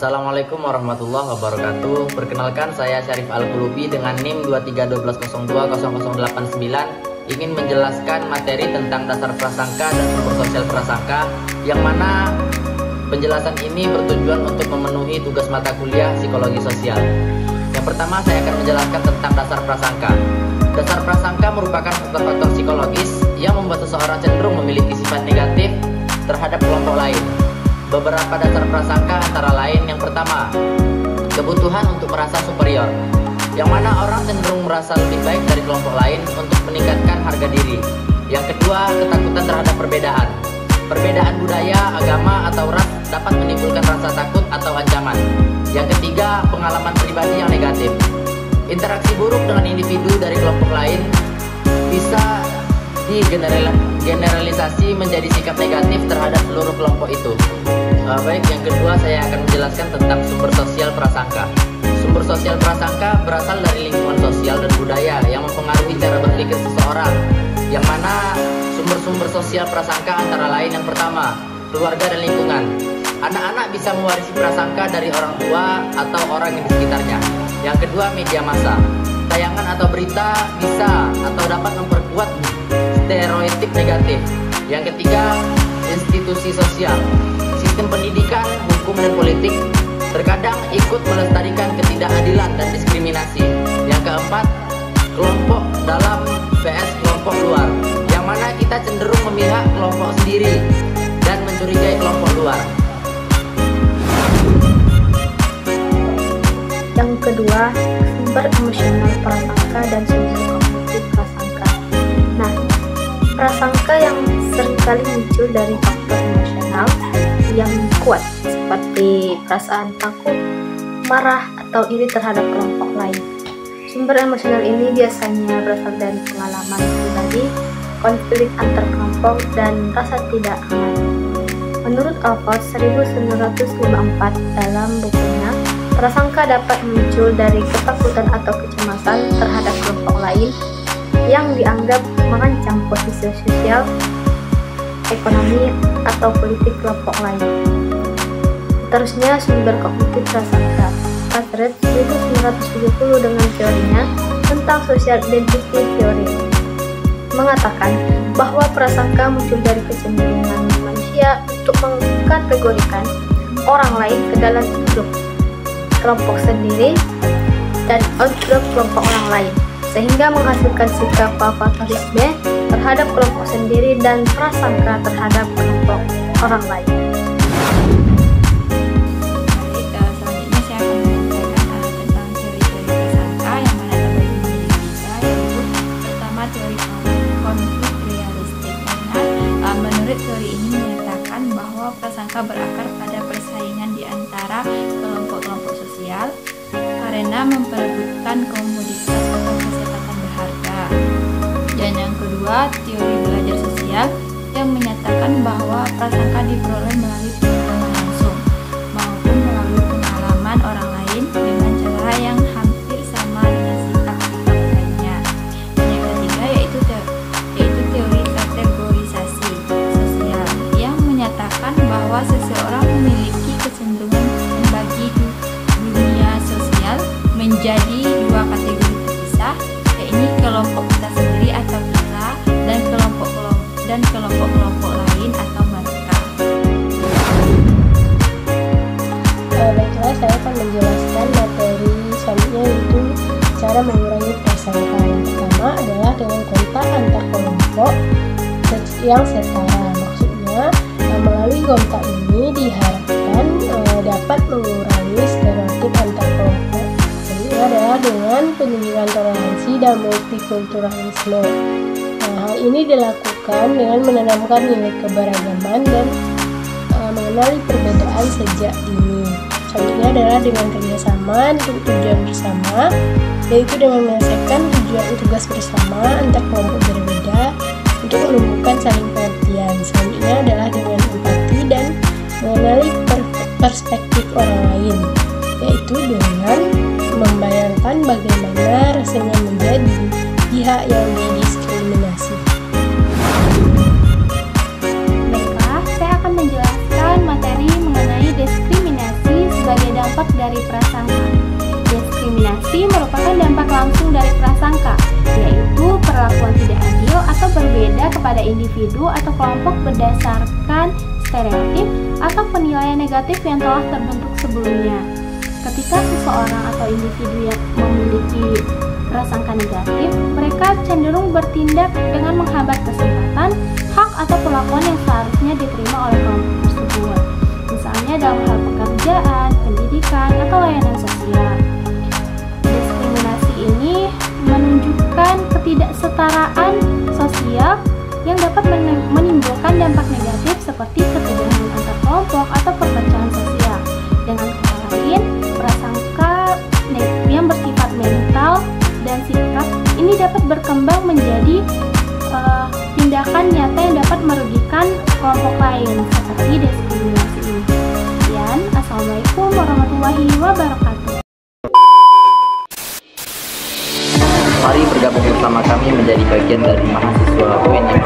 Assalamualaikum warahmatullahi wabarakatuh. Perkenalkan, saya Syarif Al-Qulubi dengan NIM 2312020089 ingin menjelaskan materi tentang dasar prasangka dan sumber sosial prasangka, yang mana penjelasan ini bertujuan untuk memenuhi tugas mata kuliah psikologi sosial. Yang pertama, saya akan menjelaskan tentang dasar prasangka. Dasar prasangka merupakan faktor-faktor psikologis yang membuat seseorang cenderung memiliki sifat negatif terhadap kelompok lain. Beberapa dasar prasangka antara lain: yang pertama, kebutuhan untuk merasa superior, yang mana orang cenderung merasa lebih baik dari kelompok lain untuk meningkatkan harga diri. Yang kedua, ketakutan terhadap perbedaan. Perbedaan budaya, agama, atau ras dapat menimbulkan rasa takut atau ancaman. Yang ketiga, pengalaman pribadi yang negatif. Interaksi buruk dengan individu dari kelompok lain bisa digeneralisasi menjadi sikap negatif terhadap seluruh kelompok itu. Baik, yang kedua saya akan menjelaskan tentang sumber sosial prasangka. Sumber sosial prasangka berasal dari lingkungan sosial dan budaya yang mempengaruhi cara berpikir seseorang, yang mana sumber-sumber sosial prasangka antara lain: yang pertama, keluarga dan lingkungan. Anak-anak bisa mewarisi prasangka dari orang tua atau orang yang di sekitarnya. Yang kedua, media massa. Tayangan atau berita bisa atau dapat memperkuat stereotip negatif. Yang ketiga, institusi sosial. Sistem pendidikan, hukum, dan politik terkadang ikut melestarikan ketidakadilan dan diskriminasi. Yang keempat, kelompok dalam vs kelompok luar, yang mana kita cenderung memihak kelompok sendiri dan mencurigai kelompok luar. Yang kedua, sumber emosional prasangka dan sumber kognitif prasangka. Nah, prasangka yang seringkali muncul dari faktor emosional yang kuat, seperti perasaan takut, marah, atau iri terhadap kelompok lain. Sumber emosional ini biasanya berasal dari pengalaman pribadi, konflik antar kelompok, dan rasa tidak aman. Menurut Alford 1954 dalam bukunya, prasangka dapat muncul dari ketakutan atau kecemasan terhadap kelompok lain yang dianggap mengancam posisi sosial, ekonomi, atau politik kelompok lain. Terusnya, sumber kognitif prasangka. Carteret 1970 dengan teorinya tentang social identity theory mengatakan bahwa prasangka muncul dari kecenderungan manusia untuk mengkategorikan orang lain ke dalam grup kelompok sendiri dan outgroup kelompok orang lain, sehingga menghasilkan sikap favoritisme terhadap kelompok sendiri dan prasangka terhadap kelompok orang lain. Selanjutnya saya akan menyampaikan tentang teori-teori prasangka yang mana dapat dimiliki kita, yaitu pertama, teori konflik realistik. Menurut teori ini menyatakan bahwa prasangka berakar pada persaingan di antara kelompok-kelompok sosial karena memperebutkan komoditas atau kesempatan berharga. Dan yang kedua, teori belajar sosial yang menyatakan bahwa prasangka diperoleh melalui pengalaman langsung maupun melalui pengalaman orang lain dengan cara yang hampir sama dengan sikap-sikap lainnya. Dan yang ketiga yaitu teori kategorisasi sosial yang menyatakan bahwa seseorang memiliki kecenderungan membagi dunia sosial menjadi dua kategori terpisah, yaitu kelompok kita sendiri atau kita dan kelompok-kelompok lain atau mereka. Baiklah, saya akan menjelaskan materi selanjutnya, yaitu cara mengurangi prasangka. Yang pertama adalah dengan kontak antar kelompok yang setara. Maksudnya, melalui kontak ini diharapkan dapat mengurangi stereotip antar kelompok. Ini adalah dengan penunjukan toleransi dan multikulturalisme. Hal ini dilakukan dengan menanamkan nilai keberagaman dan mengenali perbedaan sejak dini. Selanjutnya adalah dengan kerjasama untuk tujuan bersama, yaitu dengan menyelesaikan tugas bersama antar kelompok berbeda untuk menumbuhkan saling pengertian. Selanjutnya adalah dengan empati dan mengenali perspektif orang lain, yaitu dengan membayangkan bagaimana rasanya menjadi pihak yang didiskriminasi. Baiklah, saya akan menjelaskan materi mengenai diskriminasi sebagai dampak dari prasangka. Diskriminasi merupakan dampak langsung dari prasangka, yaitu perlakuan tidak adil atau berbeda kepada individu atau kelompok berdasarkan stereotip atau penilaian negatif yang telah terbentuk sebelumnya. Ketika seseorang atau individu yang memiliki prasangka negatif, mereka cenderung bertindak dengan menghambat kesempatan, hak atau perlakuan yang seharusnya diterima oleh kelompok tersebut. Misalnya dalam hal pekerjaan, pendidikan, atau layanan sosial. Diskriminasi ini menunjukkan ketidaksetaraan sosial yang dapat menimbulkan dampak negatif seperti ketegangan antar kelompok atau perpecahan sosial. Dengan kata lain, prasangka yang bersifat mental dan sikap ini dapat berkembang menjadi tindakan nyata yang dapat merugikan kelompok lain seperti diskriminasi ini. Sekian, Assalamualaikum warahmatullahi wabarakatuh. Mari bergabung bersama kami menjadi bagian dari mahasiswa UIN yang